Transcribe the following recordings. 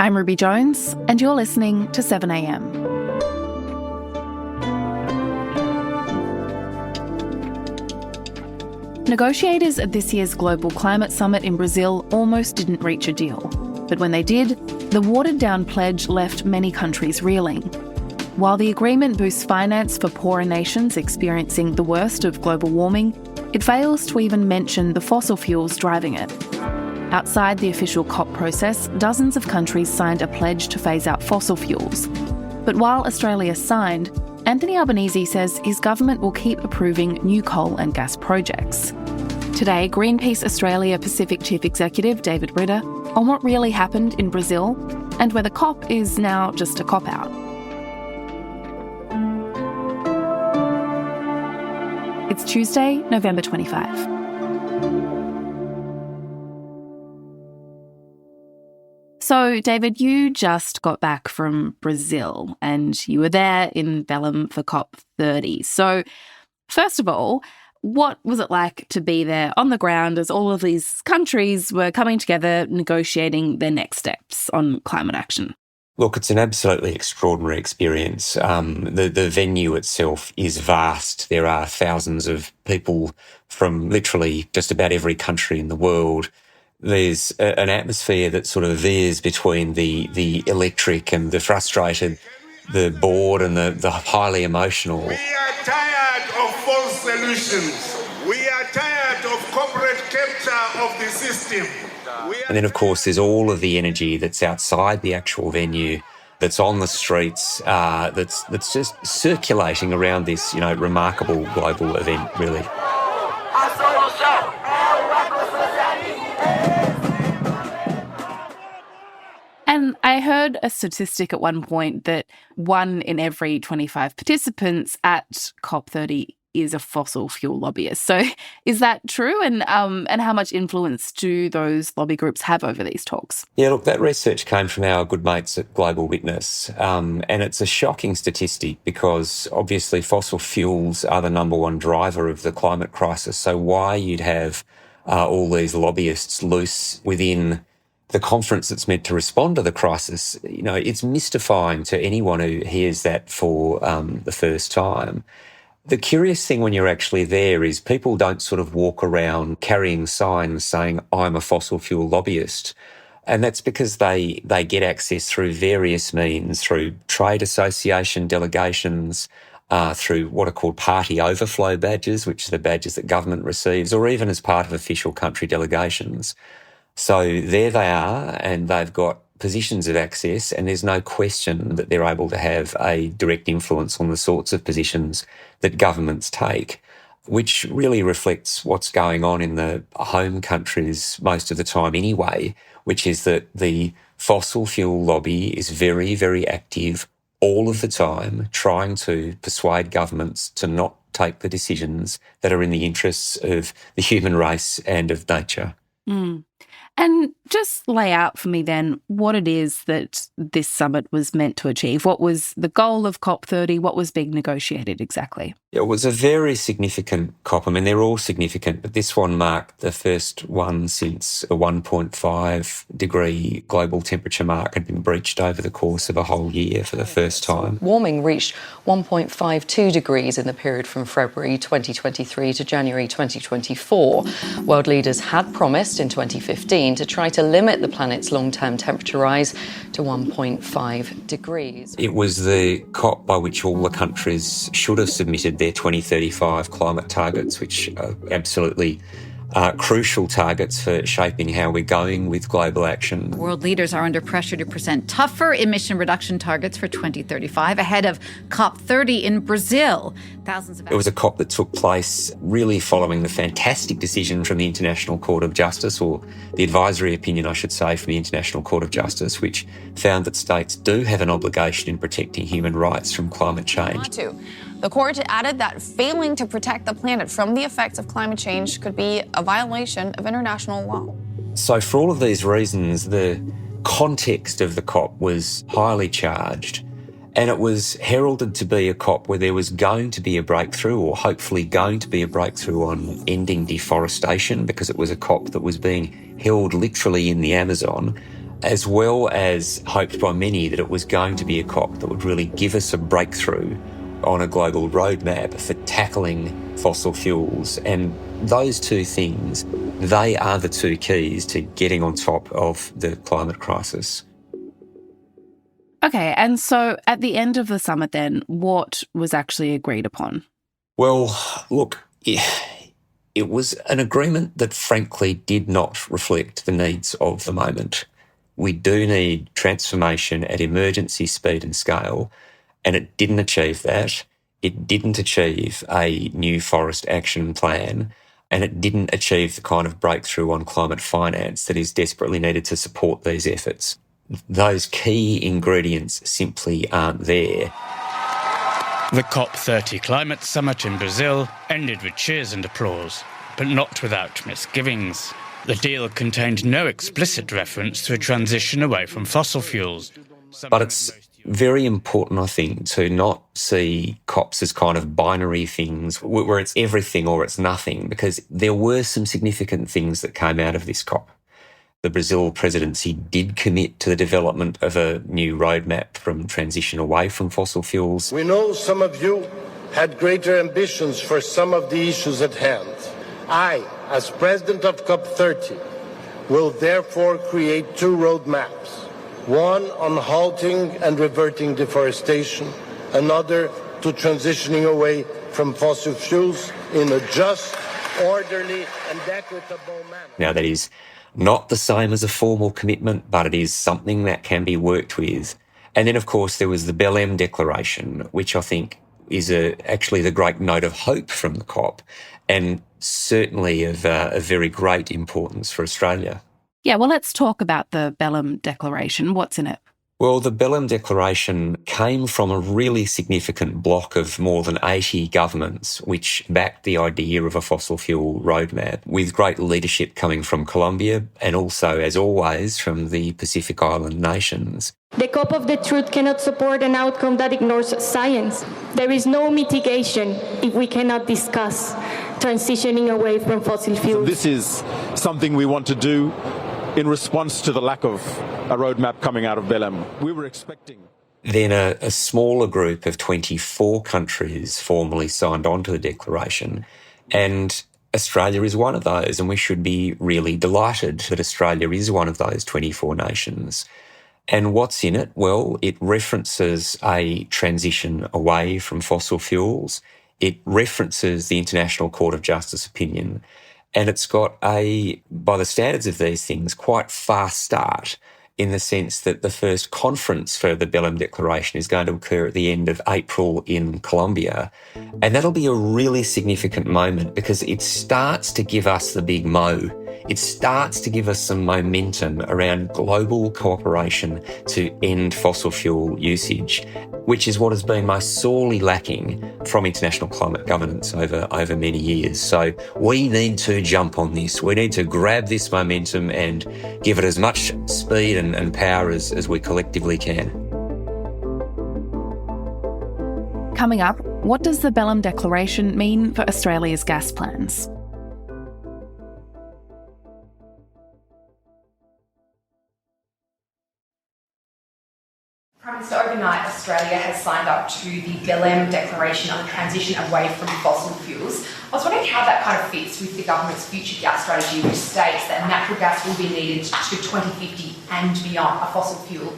I'm Ruby Jones, and you're listening to 7am. Negotiators at this year's Global Climate Summit in Brazil almost didn't reach a deal. But when they did, the watered-down pledge left many countries reeling. While the agreement boosts finance for poorer nations experiencing the worst of global warming, it fails to even mention the fossil fuels driving it. Outside the official COP process, dozens of countries signed a pledge to phase out fossil fuels. But while Australia signed, Anthony Albanese says his government will keep approving new coal and gas projects. Today, Greenpeace Australia Pacific Chief Executive David Ritter on what really happened in Brazil and whether COP is now just a cop-out. It's Tuesday, November 25. So, David, you just got back from Brazil and you were there in Belém for COP30. So, first of all, what was it like to be there on the ground as all of these countries were coming together negotiating their next steps on climate action? Look, it's an absolutely extraordinary experience. The venue itself is vast. There are thousands of people from literally just about every country in the world. There's an atmosphere that sort of veers between the electric and the frustrated, the bored and the highly emotional. We are tired of false solutions. We are tired of corporate capture of the system. And then, of course, there's all of the energy that's outside the actual venue, that's on the streets, that's just circulating around this, remarkable global event, really. And I heard a statistic at one point that 1 in every 25 participants at COP30 is a fossil fuel lobbyist. So is that true? And how much influence do those lobby groups have over these talks? Yeah, look, that research came from our good mates at Global Witness. And it's a shocking statistic because obviously fossil fuels are the number one driver of the climate crisis. So why you'd have all these lobbyists loose within the conference that's meant to respond to the crisis, it's mystifying to anyone who hears that for the first time. The curious thing when you're actually there is people don't sort of walk around carrying signs saying, I'm a fossil fuel lobbyist. And that's because they get access through various means, through trade association delegations, through what are called party overflow badges, which are the badges that government receives, or even as part of official country delegations. So there they are, and they've got positions of access, and there's no question that they're able to have a direct influence on the sorts of positions that governments take, which really reflects what's going on in the home countries most of the time anyway, which is that the fossil fuel lobby is very, very active all of the time, trying to persuade governments to not take the decisions that are in the interests of the human race and of nature. Mm. And just lay out for me then what it is that this summit was meant to achieve. What was the goal of COP30? What was being negotiated exactly? It was a very significant COP. I mean, they're all significant, but this one marked the first one since a 1.5 degree global temperature mark had been breached over the course of a whole year for the first time. Warming reached 1.52 degrees in the period from February 2023 to January 2024. World leaders had promised in 2015 to try to limit the planet's long-term temperature rise to 1.5 degrees. It was the COP by which all the countries should have submitted their 2035 climate targets, which are absolutely crucial targets for shaping how we're going with global action. World leaders are under pressure to present tougher emission reduction targets for 2035 ahead of COP30 in Brazil. It was a COP that took place really following the fantastic decision from the International Court of Justice, or the advisory opinion, I should say, from the International Court of Justice, which found that states do have an obligation in protecting human rights from climate change. The court added that failing to protect the planet from the effects of climate change could be a violation of international law. So for all of these reasons, the context of the COP was highly charged, and it was heralded to be a COP where there was going to be a breakthrough, or hopefully going to be a breakthrough, on ending deforestation, because it was a COP that was being held literally in the Amazon. as well as hoped by many that it was going to be a COP that would really give us a breakthrough on a global roadmap for tackling fossil fuels. And those two things, they are the two keys to getting on top of the climate crisis. Okay, and so at the end of the summit then, what was actually agreed upon? Well, look, it was an agreement that frankly did not reflect the needs of the moment. We do need transformation at emergency speed and scale, and it didn't achieve that. It didn't achieve a new forest action plan, and it didn't achieve the kind of breakthrough on climate finance that is desperately needed to support these efforts. Those key ingredients simply aren't there. The COP30 climate summit in Brazil ended with cheers and applause, but not without misgivings. The deal contained no explicit reference to a transition away from fossil fuels. But it's very important, I think, to not see COPs as kind of binary things where it's everything or it's nothing, because there were some significant things that came out of this COP. The Brazil presidency did commit to the development of a new roadmap from transition away from fossil fuels. We know some of you had greater ambitions for some of the issues at hand. I, as president of COP30, will therefore create two roadmaps. One on halting and reverting deforestation, another to transitioning away from fossil fuels in a just, orderly and equitable manner. Now, that is not the same as a formal commitment, but it is something that can be worked with. And then, of course, there was the Belém Declaration, which I think is actually the great note of hope from the COP, and certainly of very great importance for Australia. Yeah, well, let's talk about the Belém Declaration. What's in it? Well, the Belém Declaration came from a really significant block of more than 80 governments which backed the idea of a fossil fuel roadmap, with great leadership coming from Colombia and also, as always, from the Pacific Island nations. The COP of the truth cannot support an outcome that ignores science. There is no mitigation if we cannot discuss transitioning away from fossil fuels. This is something we want to do in response to the lack of a roadmap coming out of Belém. We were expecting. Then a smaller group of 24 countries formally signed on to the declaration, and Australia is one of those, and we should be really delighted that Australia is one of those 24 nations. And what's in it? Well, it references a transition away from fossil fuels. It references the International Court of Justice opinion. And it's got by the standards of these things, quite fast start in the sense that the first conference for the Belém Declaration is going to occur at the end of April in Colombia. And that'll be a really significant moment because it starts to give us the big mo. It starts to give us some momentum around global cooperation to end fossil fuel usage, which is what has been most sorely lacking from international climate governance over many years. So we need to jump on this. We need to grab this momentum and give it as much speed and power as we collectively can. Coming up, what does the Belém Declaration mean for Australia's gas plans? Prime Minister, overnight Australia has signed up to the Belém Declaration on the transition away from fossil fuels. I was wondering how that kind of fits with the government's future gas strategy, which states that natural gas will be needed to 2050 and beyond, a fossil fuel.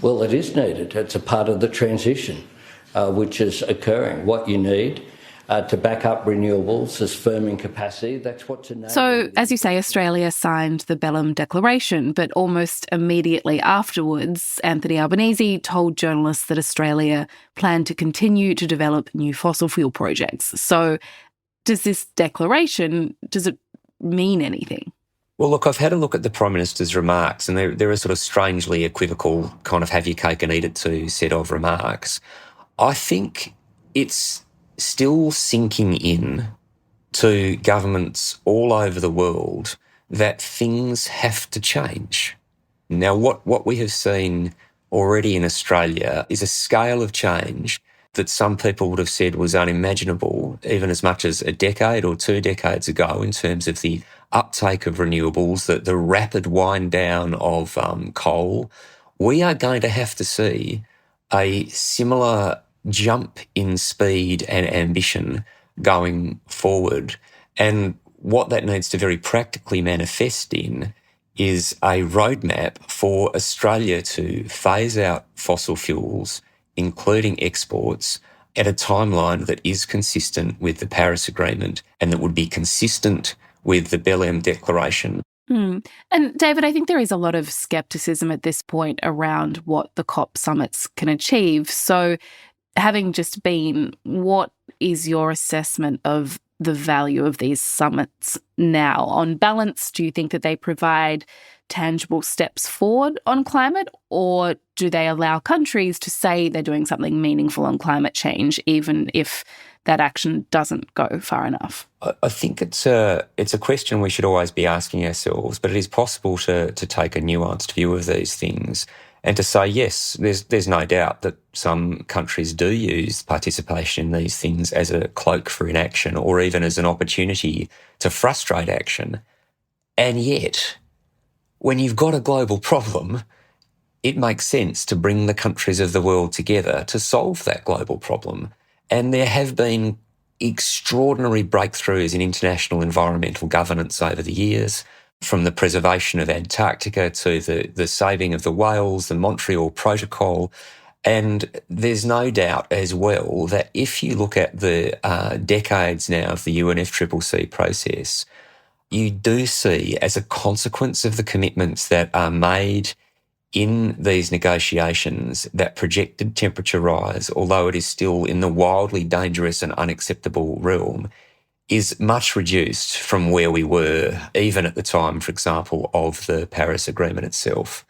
Well, it is needed. It's a part of the transition which is occurring. What you need to back up renewables is firming capacity. That's what's enabled. So, as you say, Australia signed the Belém Declaration, but almost immediately afterwards, Anthony Albanese told journalists that Australia planned to continue to develop new fossil fuel projects. So, does this declaration, does it mean anything? Well, look, I've had a look at the Prime Minister's remarks, and they're a sort of strangely equivocal kind of have your cake and eat it too set of remarks. I think it's still sinking in to governments all over the world that things have to change. Now, what we have seen already in Australia is a scale of change that some people would have said was unimaginable even as much as a decade or 2 decades ago in terms of the uptake of renewables, the rapid wind down of coal, we are going to have to see a similar jump in speed and ambition going forward. And what that needs to very practically manifest in is a roadmap for Australia to phase out fossil fuels, including exports, at a timeline that is consistent with the Paris Agreement and that would be consistent with the Belém Declaration. And David, I think there is a lot of scepticism at this point around what the COP summits can achieve. So having just been, what is your assessment of the value of these summits now? On balance, do you think that they provide tangible steps forward on climate, or do they allow countries to say they're doing something meaningful on climate change, even if that action doesn't go far enough? I think it's a question we should always be asking ourselves, but it is possible to take a nuanced view of these things and to say, yes, there's no doubt that some countries do use participation in these things as a cloak for inaction or even as an opportunity to frustrate action. And yet, when you've got a global problem, it makes sense to bring the countries of the world together to solve that global problem. And there have been extraordinary breakthroughs in international environmental governance over the years, from the preservation of Antarctica to the saving of the whales, the Montreal Protocol. And there's no doubt as well that if you look at the decades now of the UNFCCC process, you do see, as a consequence of the commitments that are made in these negotiations, that projected temperature rise, although it is still in the wildly dangerous and unacceptable realm, is much reduced from where we were, even at the time, for example, of the Paris Agreement itself.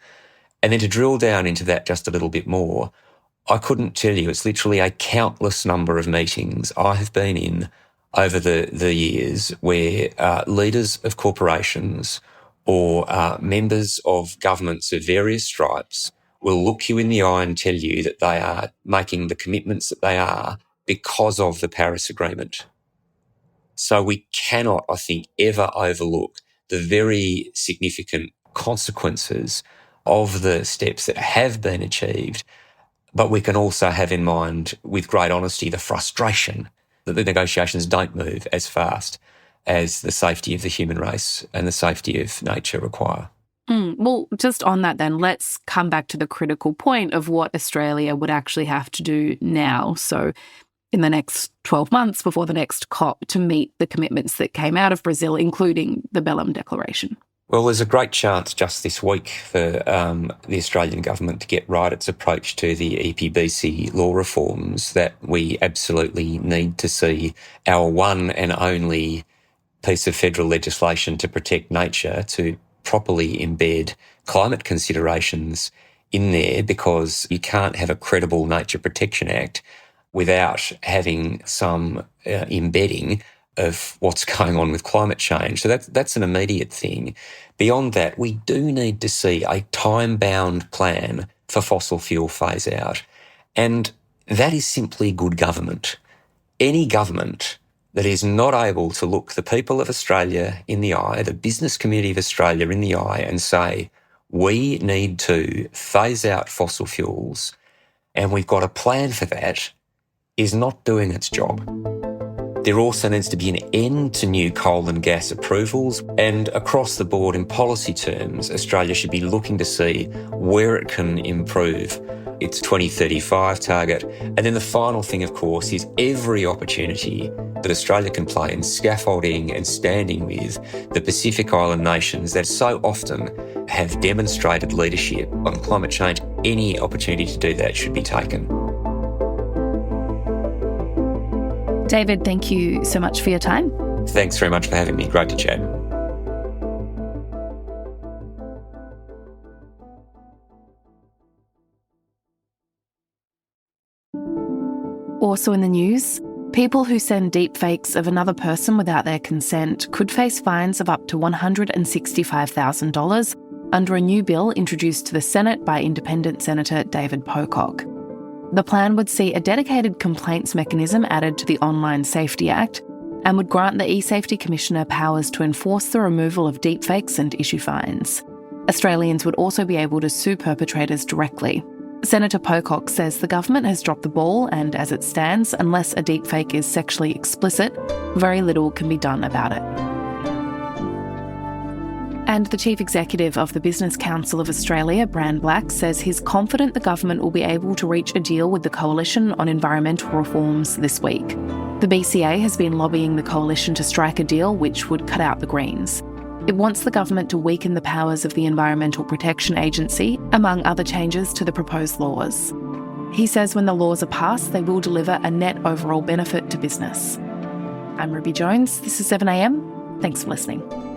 And then to drill down into that just a little bit more, I couldn't tell you, it's literally a countless number of meetings I have been in over the years where leaders of corporations or members of governments of various stripes will look you in the eye and tell you that they are making the commitments that they are because of the Paris Agreement. So we cannot, I think, ever overlook the very significant consequences of the steps that have been achieved, but we can also have in mind, with great honesty, the frustration that the negotiations don't move as fast as the safety of the human race and the safety of nature require. Well, just on that then, let's come back to the critical point of what Australia would actually have to do now. So in the next 12 months before the next COP to meet the commitments that came out of Brazil, including the Belém Declaration. Well, there's a great chance just this week for the Australian government to get right its approach to the EPBC law reforms that we absolutely need to see our one and only piece of federal legislation to protect nature to properly embed climate considerations in there, because you can't have a credible Nature Protection Act without having some embedding of what's going on with climate change. So that's an immediate thing. Beyond that, we do need to see a time-bound plan for fossil fuel phase-out. And that is simply good government. Any government that is not able to look the people of Australia in the eye, the business community of Australia in the eye, and say, we need to phase out fossil fuels and we've got a plan for that, is not doing its job. There also needs to be an end to new coal and gas approvals, and across the board in policy terms, Australia should be looking to see where it can improve its 2035 target. And then the final thing, of course, is every opportunity that Australia can play in scaffolding and standing with the Pacific Island nations that so often have demonstrated leadership on climate change. Any opportunity to do that should be taken. David, thank you so much for your time. Thanks very much for having me. Great to chat. Also in the news, people who send deepfakes of another person without their consent could face fines of up to $165,000 under a new bill introduced to the Senate by Independent Senator David Pocock. The plan would see a dedicated complaints mechanism added to the Online Safety Act, and would grant the eSafety Commissioner powers to enforce the removal of deepfakes and issue fines. Australians would also be able to sue perpetrators directly. Senator Pocock says the government has dropped the ball, and as it stands, unless a deepfake is sexually explicit, very little can be done about it. And the Chief Executive of the Business Council of Australia, Bran Black, says he's confident the government will be able to reach a deal with the Coalition on environmental reforms this week. The BCA has been lobbying the Coalition to strike a deal which would cut out the Greens. It wants the government to weaken the powers of the Environmental Protection Agency, among other changes to the proposed laws. He says when the laws are passed, they will deliver a net overall benefit to business. I'm Ruby Jones. This is 7am. Thanks for listening.